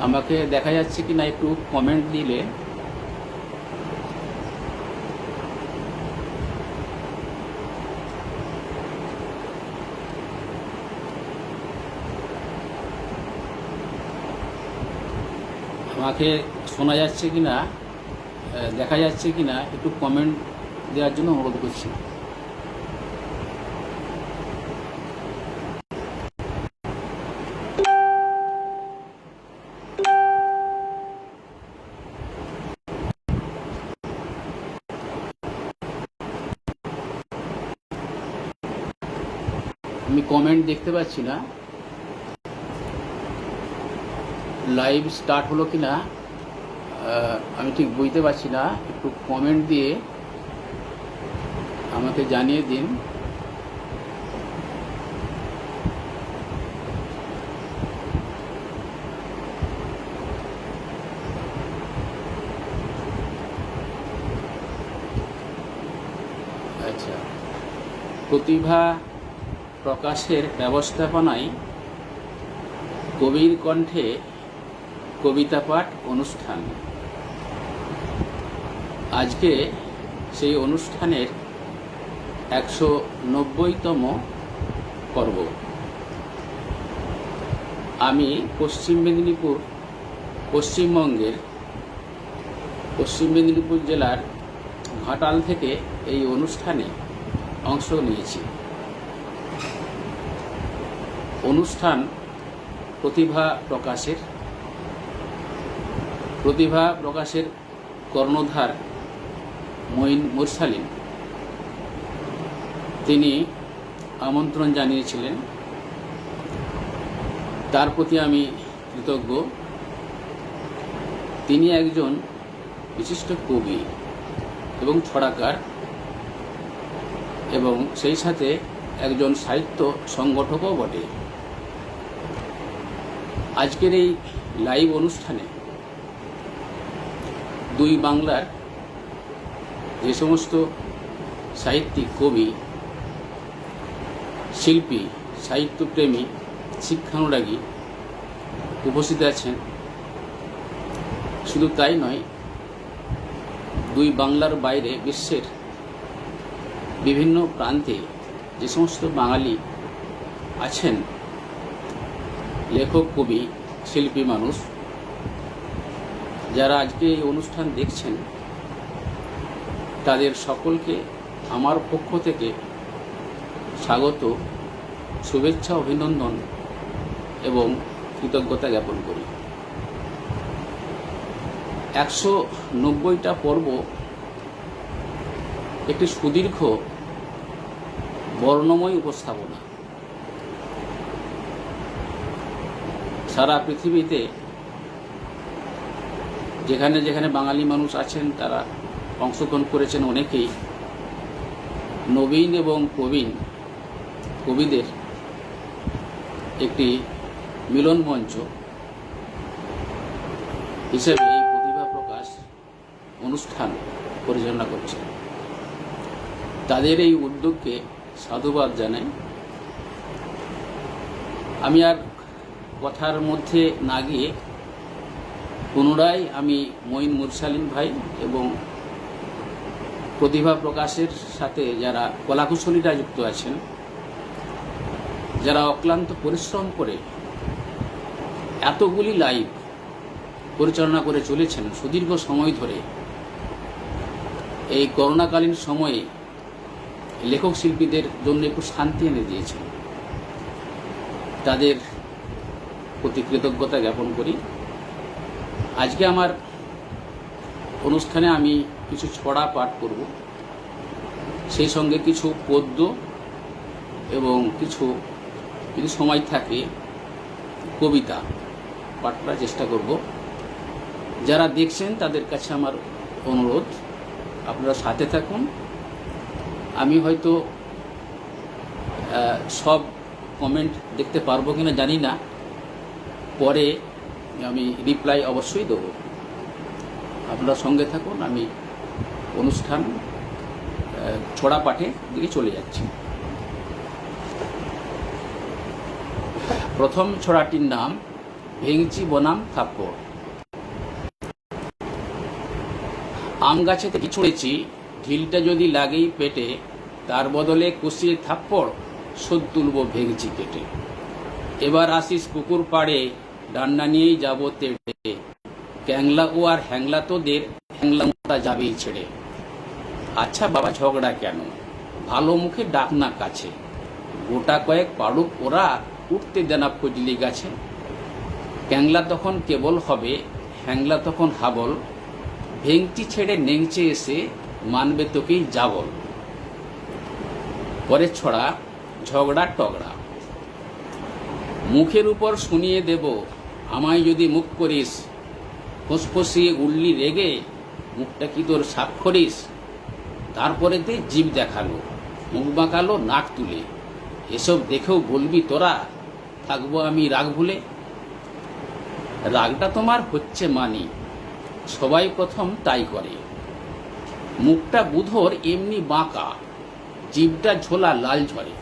আমাকে দেখা যাচ্ছে কি না একটু কমেন্ট দিলে আমাকে শোনা যাচ্ছে কি না দেখা যাচ্ছে কি না একটু কমেন্ট দেওয়ার জন্য অনুরোধ করছি। আমি কমেন্ট দেখতে পাচ্ছি না, লাইভ স্টার্ট হলো কি না আমি ঠিক বুঝতে পারছি না। একটু কমেন্ট দিয়ে আমাকে জানিয়ে দিন। আচ্ছা, প্রতিভা প্রকাশের ব্যবস্থাপনায় কবির কণ্ঠে কবিতা পাঠ অনুষ্ঠান। আজকে সেই অনুষ্ঠানের 190তম পর্ব। আমি পশ্চিম মেদিনীপুর জেলার ঘাটাল থেকে এই অনুষ্ঠানে অংশ নিয়েছি। অনুষ্ঠান প্রতিভা প্রকাশের কর্ণধার মঈন মুরসালিন তিনি আমন্ত্রণ জানিয়েছিলেন, তার প্রতি আমি কৃতজ্ঞ। তিনি একজন বিশিষ্ট কবি এবং ছড়াকার এবং সেই সাথে একজন সাহিত্য সংগঠকও বটে। আজকের এই লাইভ অনুষ্ঠানে দুই বাংলার যে সমস্ত সাহিত্যিক, কবি, শিল্পী, সাহিত্যপ্রেমী, শিক্ষানুরাগী উপস্থিত আছেন, শুধু তাই নয়, দুই বাংলার বাইরে বিশ্বের বিভিন্ন প্রান্তে যে সমস্ত বাঙালি আছেন, লেখক, কবি, শিল্পী মানুষ, যারা আজকে এই অনুষ্ঠান দেখছেন, তাদের সকলকে আমার পক্ষ থেকে স্বাগত, শুভেচ্ছা, অভিনন্দন এবং কৃতজ্ঞতা জ্ঞাপন করি। 190টা পর্ব একটি সুদীর্ঘ বর্ণময় উপস্থাপনা। সারা পৃথিবীতে যেখানে যেখানে বাঙালি মানুষ আছেন তারা অংশগ্রহণ করেছেন। অনেকেই নবীন এবং প্রবীণ কবিদের একটি মিলন মঞ্চ হিসেবে এই প্রতিভা প্রকাশ অনুষ্ঠান পরিচালনা করছে। তাদের এই উদ্যোগকে সাধুবাদ জানাই। আমি আর কথার মধ্যে না গিয়ে পুনরায় আমি মঈন মুরসালিন ভাই এবং প্রতিভা প্রকাশের সাথে যারা কলাকুশলীরা যুক্ত আছেন, যারা অক্লান্ত পরিশ্রম করে এতগুলি লাইভ পরিচালনা করে চলেছেন সুদীর্ঘ সময় ধরে, এই করোনাকালীন সময়ে লেখক শিল্পীদের জন্য একটু শান্তি এনে দিয়েছেন, তাদের প্রতি কৃতজ্ঞতা জ্ঞাপন করি। আজকে আমার অনুষ্ঠানে আমি কিছু ছড়া পাঠ করব, সেই সঙ্গে কিছু পদ্য এবং কিছু, যদি সময় থাকে, কবিতা পাঠ করার চেষ্টা করব। যারা দেখছেন তাদের কাছে আমার অনুরোধ, আপনারা সাথে থাকুন। আমি হয়তো সব কমেন্ট দেখতে পারবো কিনা জানি না, পরে আমি রিপ্লাই অবশ্যই দেবো। আপনারা সঙ্গে থাকুন, আমি অনুষ্ঠান ছড়া পাঠে দিকে চলে যাচ্ছি। প্রথম ছড়াটির নাম ভেঙচি বনাম থাপ্পড়। আম গাছেতে কি ছুঁড়েছি, ঢিলটা যদি লাগেই পেটে, তার বদলে কষিয়ে থাপ্পড়, শোধ তুলব ভেঙচি কেটে। এবার আসিস পুকুর পাড়ে, ডান্ডা নিয়েই যাব তেড়ে, ক্যাংলা ও আর হ্যাংলা তোদের হ্যাংলামোটা যাবেই ছেড়ে। আচ্ছা বাবা ঝগড়া কেন, ভালো মুখে ডাক না কাছে, গোটা কয়েক পাড়ুক ওরা, উঠতে দেনা ফজলি গাছে। ক্যাংলা তখন কেবল হবে, হ্যাংলা তখন হাবল, ভেঙচি ছেড়ে নেংচে এসে মানবে তোকেই যাবল। পরে ছড়া ঝগড়া টগড়া। মুখের উপর শুনিয়ে দেব, আমায় যদি মুখ করিস, ফসফসিয়ে উঠলি রেগে, মুখটা কি তোর স্বাক্ষরিস। তারপরেতে জিভ দেখালো, মুখ বাঁকালো নাক তুলে, এসব দেখেও বলবি তোরা, থাকবো আমি রাগ ভুলে। রাগটা তোমার হচ্ছে মানি, সবাই প্রথম তাই করে। মুখটা বুধর এমনি বাঁকা, জিভটা ঝোলা লাল ঝরে।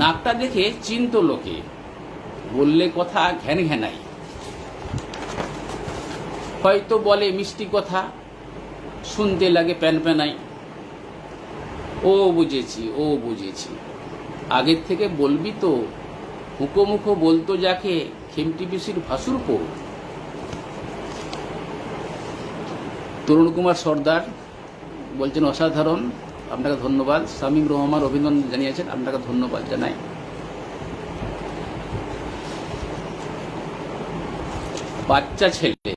নাকটা দেখে চিন্ত লোকে, বললে কথা ঘ্যান ঘ্যানাই। হয়তো বলে মিষ্টি কথা, শুনতে লাগে প্যান প্যানাই। ও বুঝেছি, ও বুঝেছি, আগের থেকে বলবি তো, হুকোমুখো বলতো যাকে, খেমটি পিসির ভাসুর পো। তরুণ কুমার সর্দার বলছেন অসাধারণ, আপনাকে ধন্যবাদ। শামীম রহমান অভিনন্দন জানিয়েছেন, আপনাকে ধন্যবাদ জানাই। বাচ্চা ছেলে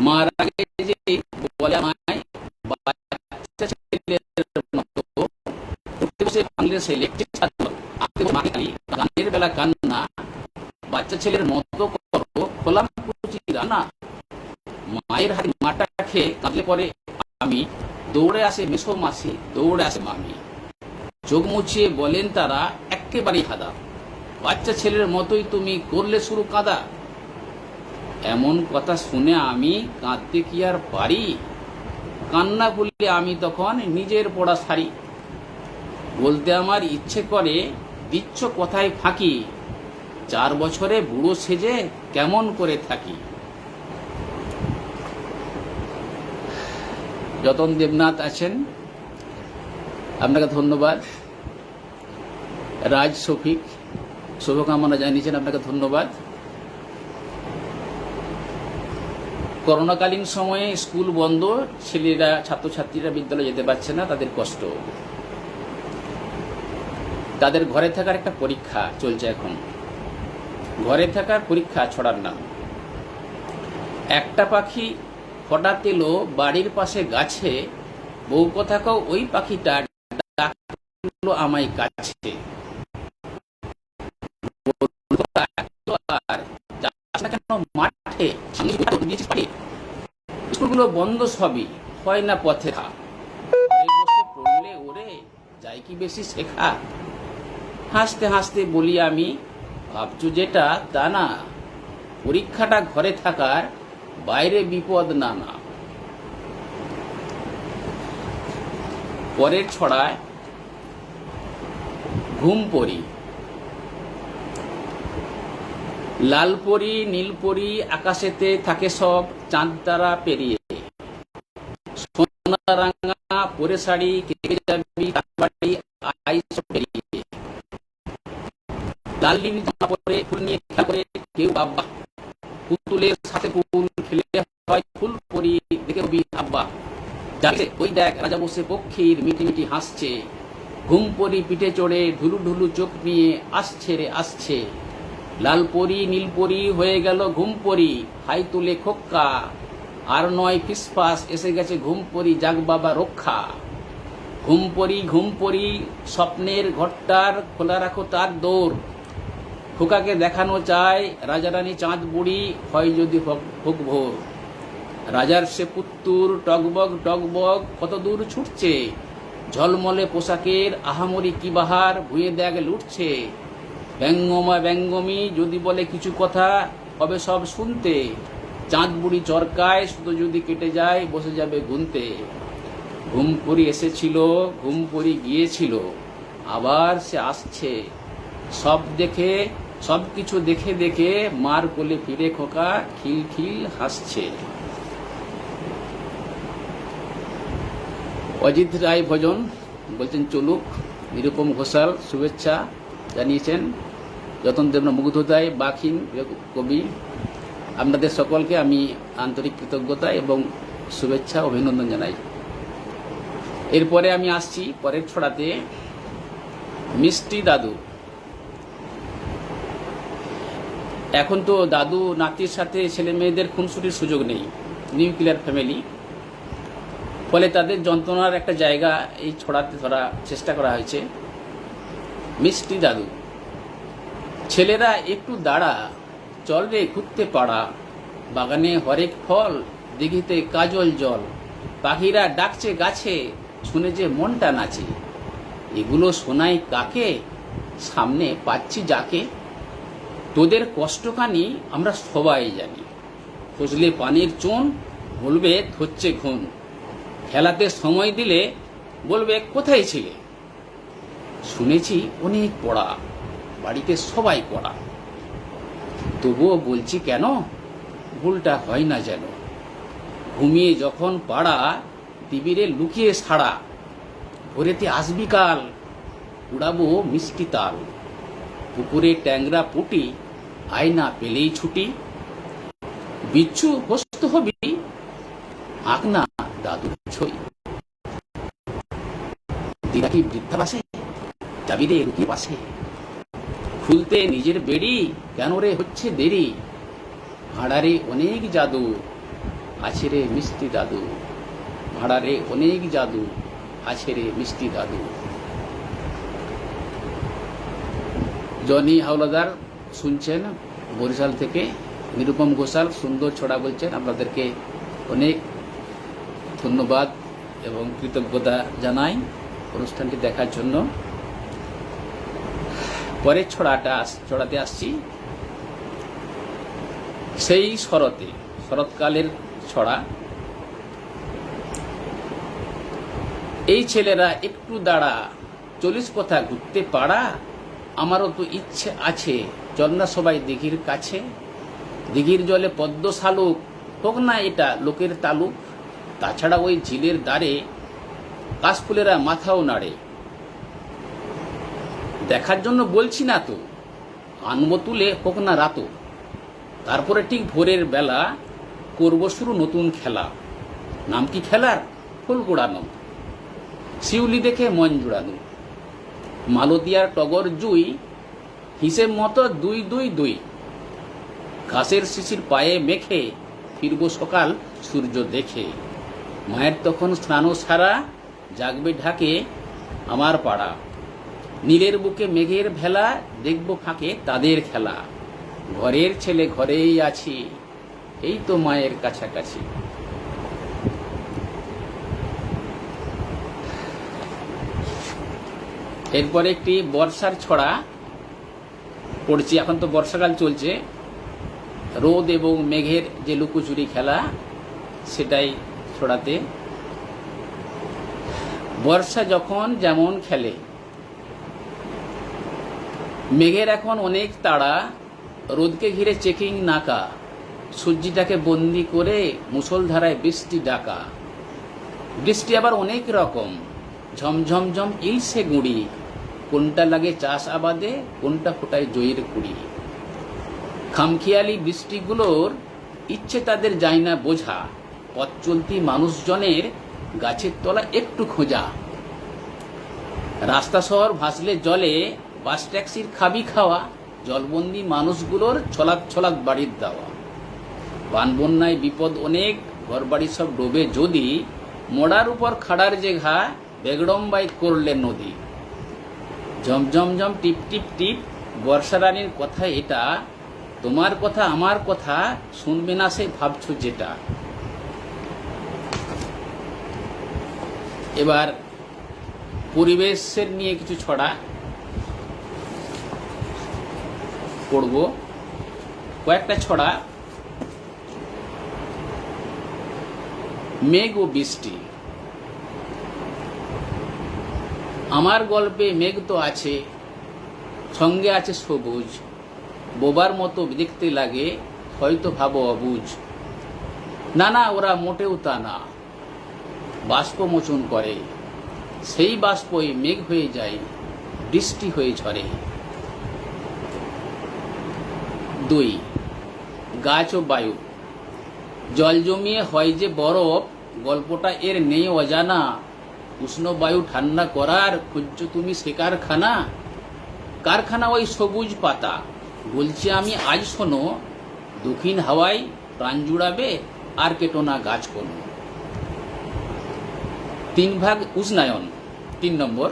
মার আগে যে বলে আমায় বাচ্চা ছেলের মতো উঠতে বসে বাংলাদেশ ইলেকট্রিক ছাত্র, গানের বেলা কান্না, বাচ্চা ছেলের মতো করো, খোলাম কুচি রান্না। মায়ের হাতে মাটা খেয়ে কাঁদলে পরে আমি, দৌড়ে আসে মেসো মাসি, দৌড়ে আসে মামি, চোখ মুছিয়ে বলেন তারা একেবারেই হাদা, বাচ্চা ছেলের মতোই তুমি করলে শুরু কাঁদা। এমন কথা শুনে আমি কাঁদতে কি আর পারি, কান্না করলে আমি তখন নিজের পড়া সারি। বলতে আমার ইচ্ছে করে, দিচ্ছ কথায় ফাঁকি, 4 বছরে বুড়ো সেজে কেমন করে থাকি। যতন দেবনাথ আছেন, আপনাকে ধন্যবাদ। রাজ শফিক শুভকামনা জানিয়েছেন, আপনাকে ধন্যবাদ। করোনাকালীন সময়ে স্কুল বন্ধ, ছেলেরা ছাত্রছাত্রীরা বিদ্যালয়ে যেতে পারছে না, তাদের কষ্ট। তাদের ঘরে থাকার একটা পরীক্ষা চলছে এখন, ঘরে থাকার পরীক্ষা ছড়ার নাম। একটা পাখি হঠাৎ এলো বাড়ির পাশে গাছে, বউ কথা কও ওই পাখিটা ডাকলো আমায় কাছে। মাঠে স্কুলগুলো বন্ধ সবই, হয় না পথে খা, বসে পড়লে ওরে যাই কি বেশি শেখা। হাসতে হাসতে বলি আমি, ভাবছো যেটা তা না, পরীক্ষাটা ঘরে থাকার, বাইরে বিপদ না না। পরের ছড়ায় ঘুম পড়ি। লাল পরি নীল পরি আকাশেতে থাকে সব, চাঁদ তারা পেরিয়ে, সোনা রাঙা পরে শাড়ি কেটে যাবি বাড়ি আইস পেরিয়ে। লাল নীল জামা পরে ফুল নিয়ে খেলা করে কেউ বাবা, পুতুলের সাথে ফুল খেলে হয় ফুল পরি দেখে বি আব্বা। যাকে ওই দেখ রাজা বসে পক্ষীর মিটি মিটি হাসছে, ঘুম পরি পিঠে চড়ে ঢুলু ঢুলু চোখ নিয়ে আসছে রে আসছে। লাল পরি নীল পরি হয়ে গেল ঘুম পরি, হাই তুলে খোক্কা, আর নয় ফিসফাস এসে গেছে ঘুম পরি, জাগ বাবা রক্ষা। ঘুম পরি স্বপ্নের ঘরটার খোলা রাখো তার দৌড়, খোকাকে দেখানো চায় রাজারানী চাঁদ বুড়ি, হয় যদি হোক ভোর। রাজার সে পুত্তুর টকবগ টকবগ কত দূর ছুটছে, ঝলমলে পোশাকের আহামরি কি বাহার, ভুঁয়ে দেখ লুটছে। ব্যঙ্গমা ব্যঙ্গমি যদি বলে কিছু কথা, হবে সব শুনতে, চাঁদ বুড়ি চরকায় শুধু যদি কেটে যায়, বসে যাবে গুনতে। ঘুম পরি এসেছিল, ঘুম পরি গিয়েছিল, আবার সে আসছে, সব কিছু দেখে দেখে মার কোলে ফিরে খোকা খিলখিল হাসছে। অজিত রায় ভজন বলছেন চলুক। নিরুপম ঘোষাল শুভেচ্ছা জানিয়েছেন। যতন দেবনা মুগ্ধতায় বাখিন কবি, আপনাদের সকলকে আমি আন্তরিক কৃতজ্ঞতা এবং শুভেচ্ছা অভিনন্দন জানাই। এরপরে আমি আসছি পরের ছড়াতে, মিষ্টি দাদু। এখন তো দাদু নাতির সাথে ছেলে মেয়েদের খুনসুটির সুযোগ নেই, নিউক্লিয়ার ফ্যামিলি, ফলে তাদের যন্ত্রণার একটা জায়গা এই ছড়াতে ধরা চেষ্টা করা হয়েছে। মিষ্টি দাদু। ছেলেরা একটু দাঁড়া, চল রে ঘুরতে পাড়া, বাগানে হরেক ফল, দিঘিতে কাজল জল, পাখিরা ডাকছে গাছে, শুনে যে মনটা নাচে, এগুলো শোনাই কাকে, সামনে পাচ্ছি যাকে, তোদের কষ্টখানি আমরা সবাই জানি, খুঁজলে পানির চুন, বলবে ধরছে ঘুম, খেলাতে সময় দিলে বলবে কোথায় ছিলে, শুনেছি অনেক পড়া, বাড়িতে সবাই পড়া, তবুও বলছি কেন, ভুলটা হয় না যেন, ঘুমিয়ে যখন পাড়া, দিবিরে লুকিয়ে ছাড়া, ভোরেতে আসবি কাল, উড়াবো মিষ্টি তাল, পুকুরে ট্যাংরা পুটি, আয়না পেলেই ছুটি, বিচ্ছু হস্ত হবি, আঁক না দাদুর ছই, দিদা কি বৃদ্ধাবাসে, যাবি রে রুকি পাশে, খুলতে নিজের বেড়ি, কেন রে হচ্ছে দেরি, ভাড়ারে অনেক জাদু, আছে রে মিষ্টি দাদু, ভাড়ারে অনেক জাদু, আছে রে মিষ্টি দাদু। জনি হাওলাদার শুনছেন বরিশাল থেকে, নিরুপম ঘোষাল সুন্দর ছড়া বলছেন, আপনাদেরকে অনেক ধন্যবাদ এবং কৃতজ্ঞতা জানাই অনুষ্ঠানটি দেখার জন্য। পরের ছড়াতে আসছি, সেই শরৎকালের ছড়া। এই ছেলেরা একটু দাঁড়া, চলিস কথা ঘুরতে পাড়া, আমারও তো ইচ্ছে আছে, চল না সবাই দিঘির কাছে, দিঘির জলে পদ্ম শালুক, হোক না এটা লোকের তালুক, তাছাড়া ওই ঝিলের দ্বারে কাশফুলেরা মাথাও নাড়ে, দেখার জন্য বলছি না তো, আনবো তুলে হোক না রাতো, তারপরে ঠিক ভোরের বেলা করব শুরু নতুন খেলা, নাম কি খেলার, ফুল গোড়ানো, শিউলি দেখে মন জুড়ানো, মালতিয়ার টগর জুই, হিসেব মতো 2-2-2, ঘাসের শিশির পায়ে মেখে, ফিরবো সকাল সূর্য দেখে, মায়ের তখন স্নান সারা, জাগবে ঢাকে আমার পাড়া, নীলের বুকে মেঘের ভেলা, দেখবো ফাঁকে তাদের খেলা, ঘরের ছেলে ঘরেই আছি, এই তো মায়ের কাছাকাছি। এরপরে একটি বর্ষার ছড়া পড়ছি। এখন তো বর্ষাকাল চলছে, রোদ এবং মেঘের যে লুকোচুরি খেলা, সেটাই ছড়াতে। বর্ষা যখন যেমন খেলে, মেঘের এখন অনেক তাড়া, রোদকে ঘিরে চেকিং নাকা, সূর্যটাকে বন্দি করে মুষলধারায় বৃষ্টি ডাকা, বৃষ্টি আবার অনেক রকম, ঝমঝমঝম ইলসে গুঁড়ি, কোনটা লাগে চাষ আবাদে, কোনটা ফোটায় জয়ের কুড়ি, খামখেয়ালি বৃষ্টিগুলোর ইচ্ছে তাদের যায় না বোঝা, পথ চলতি মানুষজনের গাছের তলা একটু খোঁজা, রাস্তা শহর ভাসলে জলে, বাস ট্যাক্সির খাবি খাওয়া, জলবন্দি মানুষগুলোর ছলাক ছলাক বাড়ির দেওয়া, বানবন্যায় বিপদ অনেক, ঘর বাড়ি সব ডোবে যদি, মোড়ার উপর খাড়ার যে ঘা, বেগড়ম্বাই করলে নদী, ঝমঝমঝম টিপ টিপ টিপ, বর্ষা রানীর কথা এটা, তোমার কথা আমার কথা, শুনবে না সে ভাবছো যেটা। এবার পরিবেশের নিয়ে কিছু ছড়া পড়ব, কয়েকটা ছড়া। মেঘ ও বৃষ্টি। আমার গল্পে মেঘ তো আছে, সঙ্গে আছে সবুজ, বোবার মতো দেখতে লাগে, হয়তো ভাবো অবুঝ। না না, ওরা মোটেও তা না, বাষ্প মোচন করে, সেই বাষ্পই মেঘ হয়ে যায়, বৃষ্টি হয়ে ঝরে। 2 গাছ ও বায়ু। জল জমিয়ে হয় যে বরফ, গল্পটা এর নেই অজানা। উষ্ণ বায়ু ঠান্ডা করার খুঁজছো তুমি সে কারখানা। কারখানা ওই সবুজ পাতা, বলছি আমি আজ শোনো, দক্ষিণ হাওয়ায় প্রাণ জুড়াবে, আর কেটো না গাছ কোনো। 3 ভাগ উষ্ণায়ন। 3 নম্বর,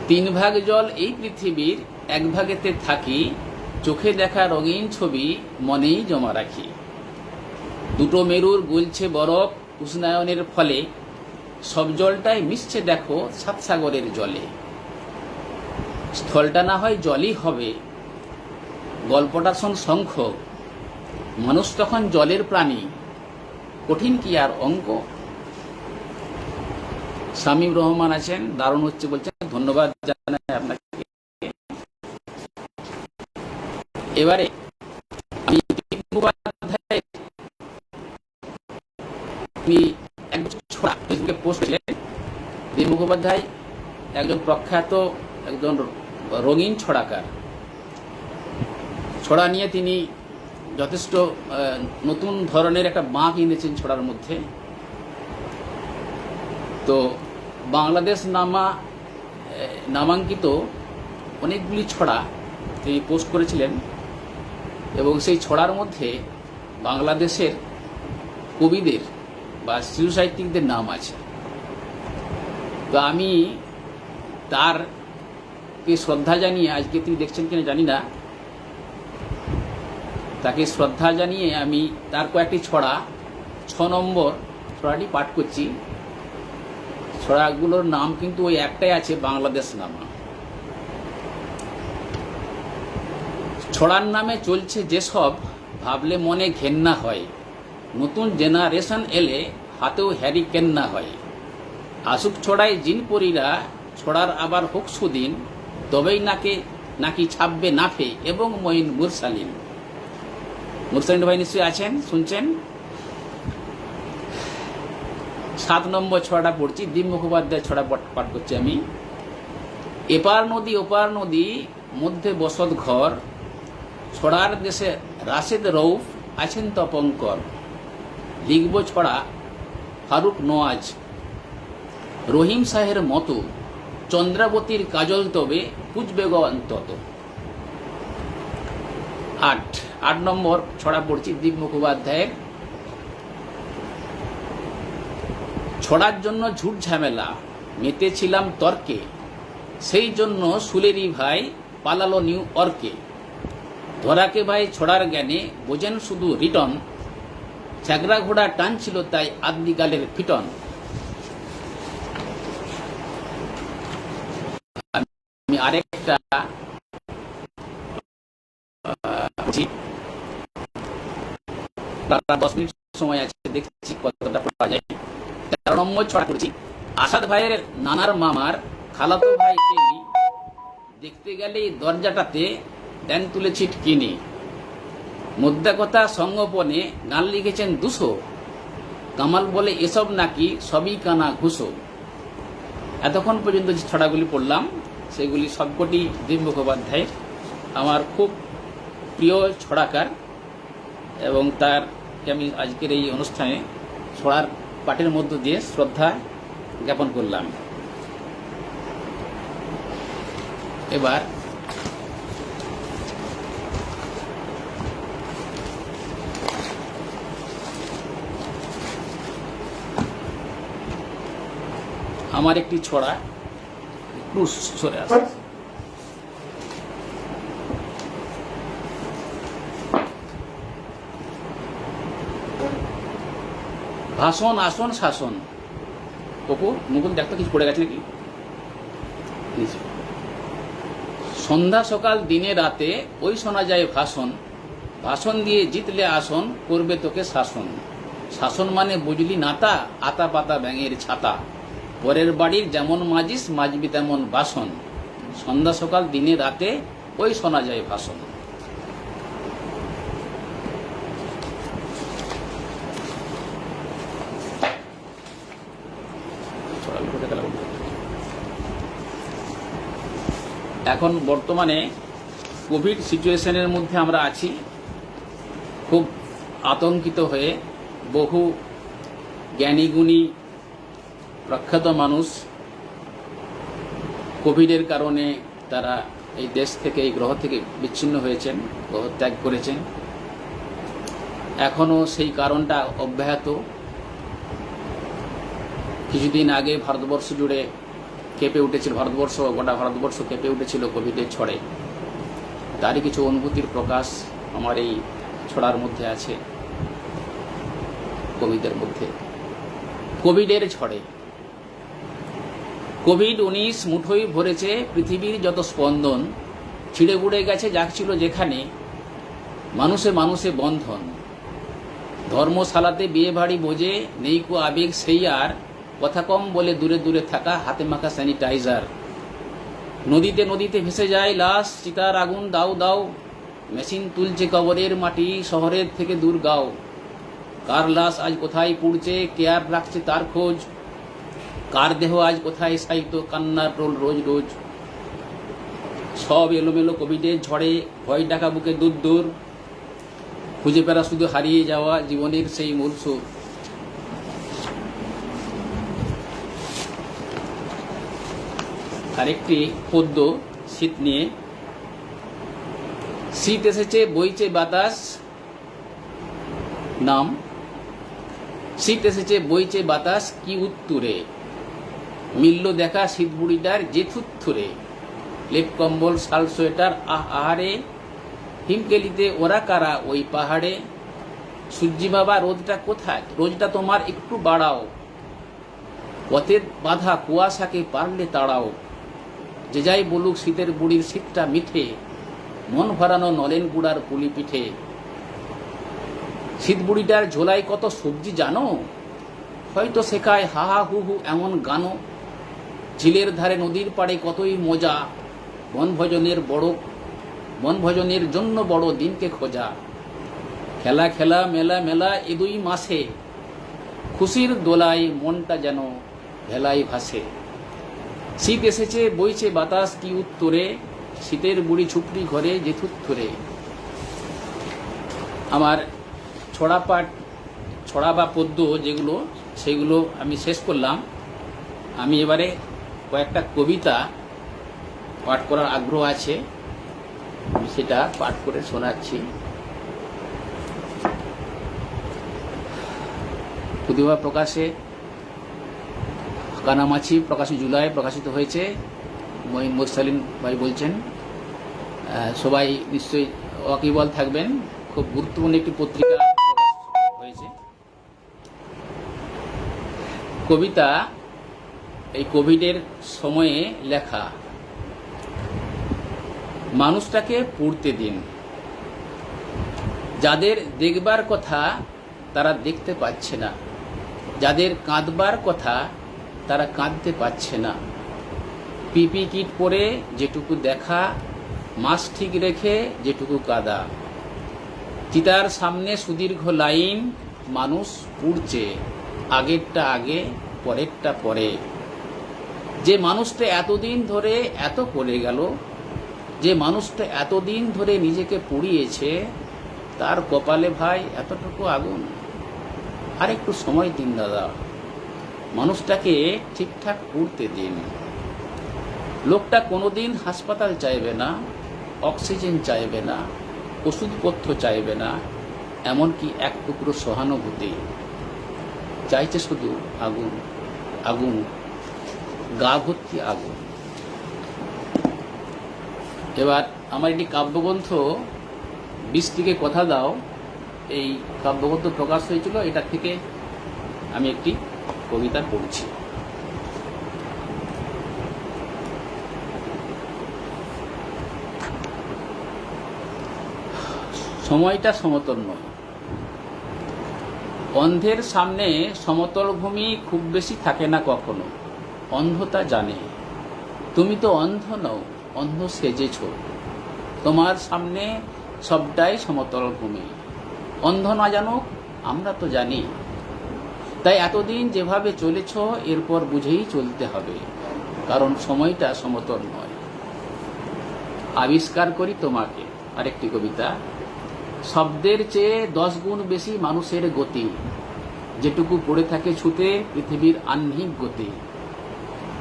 3 ভাগ জল এই পৃথিবীর, 1 ভাগেতে থাকি, চোখে দেখা রঙিন ছবি মনেই জমা রাখি। 2 মেরুর গলছে বরফ উষ্ণায়নের ফলে, সব জলটাই মিশছে দেখো 7 সাগরের জলে। স্থলটা না হয় জলই হবে, গল্পটা শোন শঙ্খ, মানুষ তখন জলের প্রাণী, কঠিন কি আর অঙ্ক। শামীম রহমান আছেন, দারুণ হচ্ছে বলছেন, ধন্যবাদ জানাই আপনাকে। এবারে আমি দীন মুখোপাধ্যায় একজন প্রখ্যাত, একজন রঙিন ছড়াকার। ছড়া নিয়ে তিনি যথেষ্ট নতুন ধরনের একটা বাঁক এনেছেন ছড়ার মধ্যে। তো বাংলাদেশ নামাঙ্কিত অনেকগুলি ছড়া তিনি পোস্ট করেছিলেন, এবং সেই ছড়ার মধ্যে বাংলাদেশের কবিদের বা শিশু সাহিত্যিকদের নাম আছে। তো আমি তারকে শ্রদ্ধা জানিয়ে, আজকে তিনি দেখছেন কিনা জানি না, তাকে শ্রদ্ধা জানিয়ে আমি তার কয়েকটি ছড়া, 6 নম্বর ছড়াটি পাঠ করছি। ছড়াগুলোর নাম কিন্তু ওই একটাই আছে, বাংলাদেশ নামা। ছড়ার নামে চলছে যেসব, ভাবলে মনে ঘেন্না হয়, নতুন জেনারেশন এলে হাতেও হ্যারিকেন না হয়। আসুক ছড়ায় জিনপরীরা, ছড়ার আবার হোক সুদিন, তবেই নাকি ছাপবে নাফে এবং মঈন মুরসালিন। মুরসালিন ভাই নিশ্চয়ই আছেন, শুনছেন। 7 নম্বর ছড়াটা পড়ছি, দীন মুখোপাধ্যায় ছড়া পাঠ করছি আমি। এপার নদী ওপার নদী, মধ্যে বসত ঘর, ছড়ার দেশে রাশেদ রউফ আছেন তপঙ্কর। লিখব ছড়া ফারুক নওয়াজ, রহিম শাহের মতো, চন্দ্রাবতীর কাজল তবে পুজবে গো অন্তত। 8 নম্বর ছড়া পড়ছি দীপ মুখোপাধ্যায়ের। ছড়ার জন্য ঝুট ঝামেলা, মেতেছিলাম তর্কে, সেই জন্য সুলেরি ভাই পালালো নিউ ইয়র্কে। ধরাকে ভাই ছড়ার জ্ঞানে বোঝেন শুধু রিটন, ছ্যাগরা ঘোড়া টান ছিল তাই আদিকালের ফিটন। আমি আরেকটা 10 মিনিট সময় আছে, দেখছি কতটা পাওয়া যায়। 13 নম্বর ছড়া করছি, আসাদ ভাইয়ের নানার মামার খালাতো ভাই টেনি, দেখতে গেলে দরজাটাতে দেন তুলে ছিট কিনে। মোদ্দা কথা সঙ্গোপনে গান লিখেছেন 200, কামাল বলে এসব নাকি সবই কানা ঘুষো। এতক্ষণ পর্যন্ত যে ছড়াগুলি পড়লাম সেগুলি সবকটি দীন মুখোপাধ্যায়ের, আমার খুব প্রিয় ছড়াকার, এবং তারকে আমি আজকের এই অনুষ্ঠানে ছড়ার পাঠের মধ্য দিয়ে শ্রদ্ধা জ্ঞাপন করলাম। এবার আমার একটি ছড়া একটু সরে আসে। ভাষণ আসন শাসন। পপু মুকুল দেখতো কিছু পড়ে গেছে নাকি। সন্ধ্যা সকাল দিনে রাতে ওই শোনা যায় ভাষণ, ভাষণ দিয়ে জিতলে আসন করবে তোকে শাসন। শাসন মানে বুঝলি নাতা, আতা পাতা ব্যাঙের ছাতা, পরের বাড়ির যেমন মাজিস মাজবি তেমন বাসন। সন্ধ্যা সকাল দিনে রাতে ওই শোনা যায় ভাষণ। এখন বর্তমানে কোভিড সিচুয়েশনের মধ্যে আমরা আছি, খুব আতঙ্কিত হয়ে বহু জ্ঞানীগুণী প্রখ্যাত মানুষ কোভিডের কারণে তারা এই দেশ থেকে, এই গ্রহ থেকে বিচ্ছিন্ন হয়েছেন, গ্রহ ত্যাগ করেছেন। এখনও সেই কারণটা অব্যাহত। কিছুদিন আগে ভারতবর্ষ জুড়ে কেঁপে উঠেছিল, গোটা ভারতবর্ষ কেঁপে উঠেছিল কোভিডের ঝড়ে। তারই কিছু অনুভূতির প্রকাশ আমার এই ছড়ার মধ্যে আছে, কবিদের মধ্যে। কোভিডের ঝড়ে কোভিড-19 মুঠোয় ভরেছে পৃথিবীর যত স্পন্দন, ছিঁড়ে গুড়ে গেছে যাচ্ছিল যেখানে, মানুষে মানুষে বন্ধন। ধর্মশালাতে বিয়ে বাড়ি বোঝে নেই কো আবেগ সেই আর, কথা কম বলে দূরে দূরে থাকা, হাতে মাখা স্যানিটাইজার। নদীতে নদীতে ভেসে যায় লাশ, চিতার আগুন দাও দাও, মেশিন তুলছে কবরের মাটি, শহরের থেকে দূর গাও। কার লাশ আজ কোথায় পুড়ছে, কে আর রাখছে তার খোঁজ, কার দেহ আজ কোথায় সাহিত্য, কান্নার রোল রোজ রোজ। সব এলোমেলো কোভিডের ঝড়ে, ভয় ডাকা বুকে দূর দূর, খুঁজে পেরা শুধু হারিয়ে যাওয়া জীবনের সেই মূল সুর। আরেকটি পদ্য শীত নিয়ে। শীত এসেছে বইছে বাতাস, নাম শীত এসেছে বইছে বাতাস কি উত্তুরে, মিলল দেখা শীত বুড়িটার যে থুত্থুরে। লেপ কম্বল শাল সোয়েটার আহারে, হিমকেলিতে ওরা কারা ওই পাহাড়ে। সূর্যি বাবা রোদটা কোথায়, রোজটা তোমার একটু বাড়াও, পথের বাধা কুয়াশাকে পারলে তাড়াও। যে যাই বলুক শীতের বুড়ির শীতটা মিঠে, মন ভরানো নলেন গুড়ার পুলি পিঠে। শীত বুড়িটার ঝোলায় কত সবজি জানো, হয়তো শেখায় হা হা হু হু এমন গানও। ঝিলের ধারে নদীর পাড়ে কতই মজা, বনভোজনের জন্য বড় দিনকে খোঁজা। খেলা খেলা মেলা মেলা এ দুই মাসে, খুশির দোলায় মনটা যেন ভেলায় ভাসে। শীত এসেছে বইছে বাতাস কি উত্তরে, শীতের বুড়ি ছুপড়ি ঘরে যে থুত্থুরে। আমার ছড়া বা পদ্য যেগুলো, সেগুলো আমি শেষ করলাম। আমি এবারে কয়েকটা কবিতা পাঠ করার আগ্রহ আছে, আমি সেটা পাঠ করে শোনাচ্ছি। প্রতিভা প্রকাশে কানামাছি প্রকাশী জুলাই প্রকাশিত হয়েছে। মঈন মোরসালিন ভাই বলছেন। সবাই নিশ্চয়ই ওয়াকিবল থাকবেন, খুব গুরুত্বপূর্ণ একটি পত্রিকা হয়েছে। কবিতা এই কোভিডের সময়ে লেখা। মানুষটাকে পড়তে দিন, যাদের দেখবার কথা তারা দেখতে পাচ্ছে না, যাদের কাঁদবার কথা তারা কাঁদতে পারছে না। পিপি কিট পরে যেটুকু দেখা, মাস্ক ঠিক রেখে যেটুকু কাদা। চিতার সামনে সুদীর্ঘ লাইন, মানুষ পুড়ছে, আগেরটা আগে পরেরটা পরে। যে মানুষটা এতদিন ধরে এত করে গেল, যে মানুষটা এতদিন ধরে নিজেকে পুড়িয়েছে, তার কপালে ভাই এতটুকু আগুন। আর একটু সময় দিন দাদা, মানুষটাকে ঠিকঠাক পুড়তে দিন। লোকটা কোনোদিন হাসপাতাল চাইবে না, অক্সিজেন চাইবে না, ওষুধপত্র চাইবে না, এমনকি এক টুকরো সহানুভূতি চাইছে, শুধু আগুন আগুন, গা ভর্তি আগুন। এবার আমার একটি কাব্যগ্রন্থ 20 থেকে কথা দাও, এই কাব্যগ্রন্থ প্রকাশ হয়েছিল, এটা থেকে আমি একটি কবিতা পড়ছি। সময়টা সমতল নয়, অন্ধের সামনে সমতল ভূমি খুব বেশি থাকে না কখনো। অন্ধতা জানে তুমি তো অন্ধ নও, অন্ধ সেজেছ, তোমার সামনে সবটাই সমতল ভূমি। অন্ধ না জানুক, আমরা তো জানি। তাই এতদিন যেভাবে চলেছ এরপর বুঝেই চলতে হবে, কারণ সময়টা সমতল নয়। আবিষ্কার করি তোমাকে আরেকটি কবিতা। শব্দের চেয়ে 10 গুণ বেশি মানুষের গতি, যেটুকু পড়ে থাকে ছুতে পৃথিবীর আহ্নিক গতি।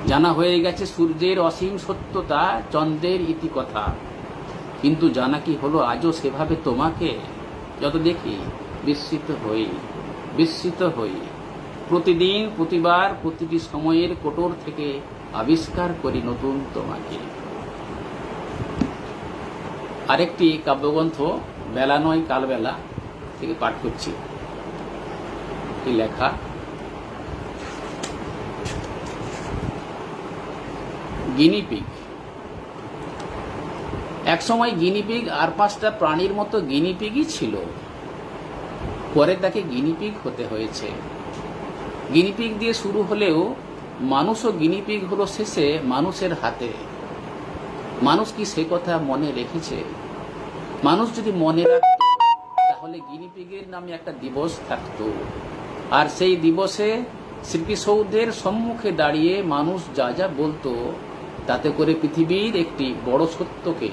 জানা হয়ে গেছে সূর্যের অসীম সত্যতা, চন্দ্রের ইতিকথা, কিন্তু জানা কি হলো আজও সেভাবে তোমাকে? যত দেখি বিস্মিত হই। প্রতিদিন, প্রতিবার, প্রতিটি সময়ের কোটর থেকে আবিষ্কার করি নতুন তোমাকে। আরেকটি কাব্যগ্রন্থ বেলা নয় কালবেলা থেকে পাঠ করছি। কি লেখা, গিনিপিগ। একসময় গিনিপিগ আর 5টা প্রাণীর মতো গিনিপিগই ছিল, পরে তাকে গিনিপিগ হতে হয়েছে। গিনিপিগ দিয়ে শুরু হলেও মানুষও গিনিপিগ হলো শেষে মানুষের হাতে। মানুষ কি সে কথা মনে রেখেছে? মানুষ যদি মনে রাখত তাহলে গিনিপিগের নামে একটা দিবস থাকতো, আর সেই দিবসে স্মৃতিসৌধের সম্মুখে দাঁড়িয়ে মানুষ যা যা বলতো তাতে করে পৃথিবীর একটি বড় সত্যকে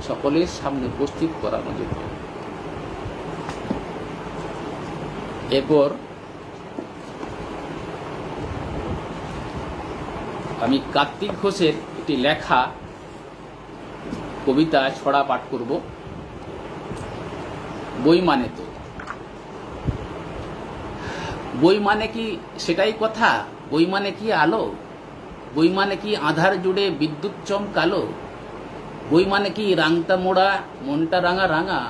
সকলের সামনে উপস্থিত করানো যেত। এরপর আমি কার্তিক ঘোষের একটি লেখা কবিতা ছড়া পাঠ করব। বই মানে তো, বই মানে কি সেটাই কথা? বই মানে কি আলো? বই মানে কি আধার জুড়ে বিদ্যুৎ চমকালো? বই মানে কি রাংতা মোড়া মনটা রাঙা রাঙা?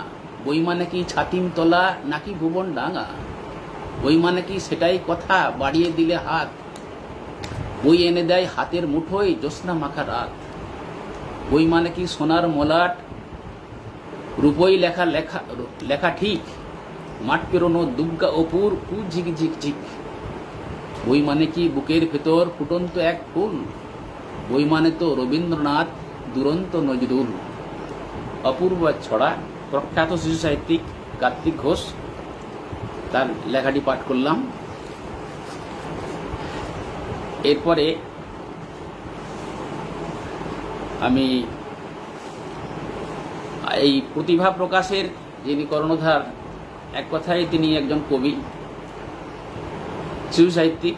বই মানে কি ছাতিম তলা নাকি ভুবন ডাঙা? বই মানে কি সেটাই কথা বাড়িয়ে দিলে হাত, বই এনে দেয় হাতের মুঠোয় জ্যোৎস্না মাখা রাত? বই মানে কি সোনার মলাট রূপই লেখা লেখা লেখা ঠিক, মাঠ পেরোনো দুগ্গা অপুর ঝিক ঝিক ঝিক? বই মানে কি বুকের ভেতর ফুটন্ত এক ফুল? বই মানে তো রবীন্দ্রনাথ, দুরন্ত নজরুল। অপূর্ব ছড়া, প্রখ্যাত শিশু সাহিত্যিক কার্তিক ঘোষ, তার লেখাটি পাঠ করলাম। এরপরে আমি এই প্রতিভা প্রকাশের যিনি কর্ণধার, এক কথায় তিনি একজন কবি, শিশু সাহিত্যিক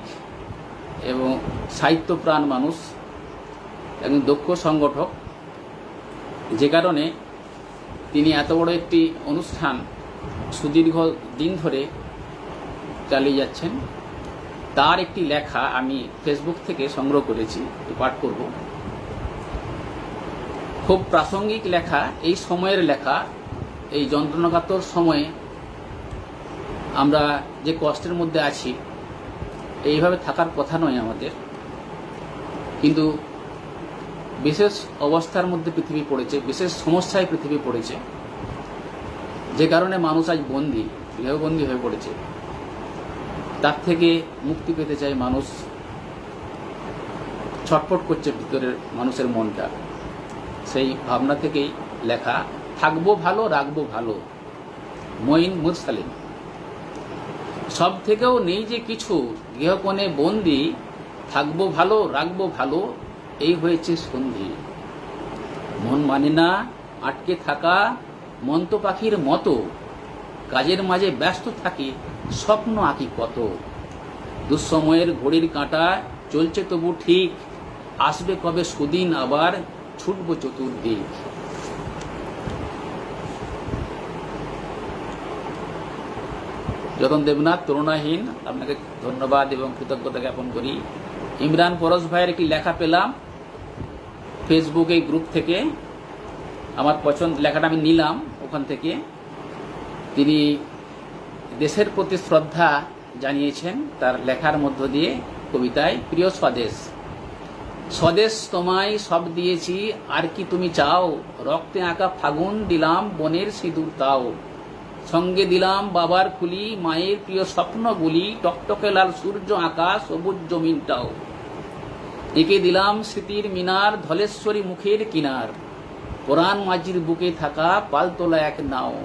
এবং সাহিত্যপ্রাণ মানুষ, একজন দক্ষ সংগঠক, যে কারণে তিনি এত বড় একটি অনুষ্ঠান সুদীর্ঘ দিন ধরে চালিয়ে যাচ্ছেন। তার একটি লেখা আমি ফেসবুক থেকে সংগ্রহ করেছি, পাঠ করব। খুব প্রাসঙ্গিক লেখা, এই সময়ের লেখা। এই যন্ত্রণাকাতর সময়ে আমরা যে কষ্টের মধ্যে আছি, এইভাবে থাকার কথা নয় আমাদের, কিন্তু বিশেষ অবস্থার মধ্যে পৃথিবী পড়েছে, বিশেষ সমস্যায় পৃথিবী পড়েছে, যে কারণে মানুষ আজ বন্দী, গৃহবন্দী হয়ে পড়েছে। তার থেকে মুক্তি পেতে চায় মানুষ, ছটফট করছে ভিতরের মানুষের মনটা। সেই ভাবনা থেকেই লেখা থাকবো ভালো রাখবো ভালো, মঈন মুরসালিম। সব থেকেও নেই যে কিছু, গৃহকোণে বন্দি, থাকবো ভালো রাখবো ভালো, এই হয়েছে সন্ধি। মন মানে না আটকে থাকা মন্ত পাখির মতো, কাজের মাঝে ব্যস্ত থাকি স্বপ্ন আঁকি কত। দুঃসময়ের ঘড়ির কাঁটা চলছে তবু ঠিক, আসবে কবে সুদিন আবার ছুটবো চতুর্দিক। যতন দেবনাথ, তুলনাহীন। আপনাকে ধন্যবাদ এবং কৃতজ্ঞতা জ্ঞাপন করি। ইমরান পরশ ভাইয়ের একটি লেখা পেলাম ফেসবুক এই গ্রুপ থেকে, আমার পছন্দ, লেখাটা আমি নিলাম ওখান থেকে। তিনি দেশের প্রতি শ্রদ্ধা জানিয়েছেন তার লেখার মধ্য দিয়ে কবিতায়। প্রিয় স্বদেশ, স্বদেশ তোমায় সব দিয়েছি আর কি তুমি চাও, রক্তে আঁকা ফাগুন দিলাম বনের সিঁদুর তাও, সঙ্গে দিলাম বাবার খুলি মায়ের প্রিয় স্বপ্নগুলি, টকটকে লাল সূর্য আকাশ সবুজ জমিনটাও। এঁকে দিলাম স্মৃতির মিনার, ধলেশ্বরী মুখের কিনার, পরাণ মাঝির বুকে থাকা পালতোলা এক নাও।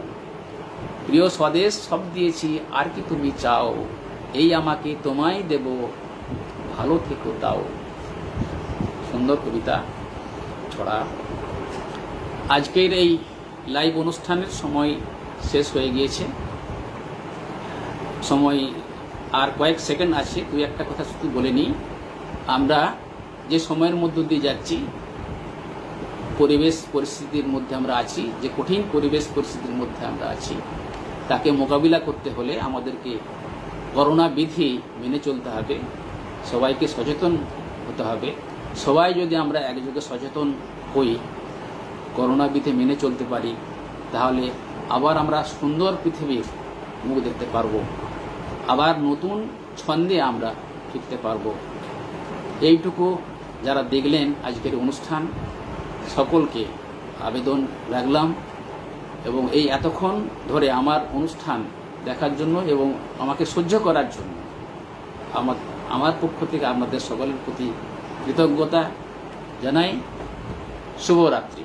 প্রিয় স্বদেশ সব দিয়েছি, আর কি তুমি চাও, এই আমাকে তোমায় দেব, ভালো থেকো তাও। সুন্দর কবিতা ছড়া। আজকের এই লাইভ অনুষ্ঠানের সময় শেষ হয়ে গিয়েছে। সময় আর কয়েক সেকেন্ড আছে, দুই একটা কথা শুধু বলে নিই। আমরা যে সময়ের মধ্য দিয়ে যাচ্ছি, পরিবেশ পরিস্থিতির মধ্যে আমরা আছি, যে কঠিন পরিবেশ পরিস্থিতির মধ্যে আমরা আছি, তাকে মোকাবিলা করতে হলে আমাদেরকে করোনা বিধি মেনে চলতে হবে, সবাইকে সচেতন হতে হবে। সবাই যদি আমরা একযোগে সচেতন হই, করোনা বিধি মেনে চলতে পারি, তাহলে আবার আমরা সুন্দর পৃথিবীর মুখ দেখতে পারবো, আবার নতুন ছন্দে আমরা ফিরতে পারবো। এইটুকু যারা দেখলেন আজকের অনুষ্ঠান, সকলকে আবেদন রাখলাম, এবং এই এতক্ষণ ধরে আমার অনুষ্ঠান দেখার জন্য এবং আমাকে সহ্য করার জন্য আমার পক্ষ থেকে আপনাদের সকলের প্রতি কৃতজ্ঞতা জানাই। শুভরাত্রি।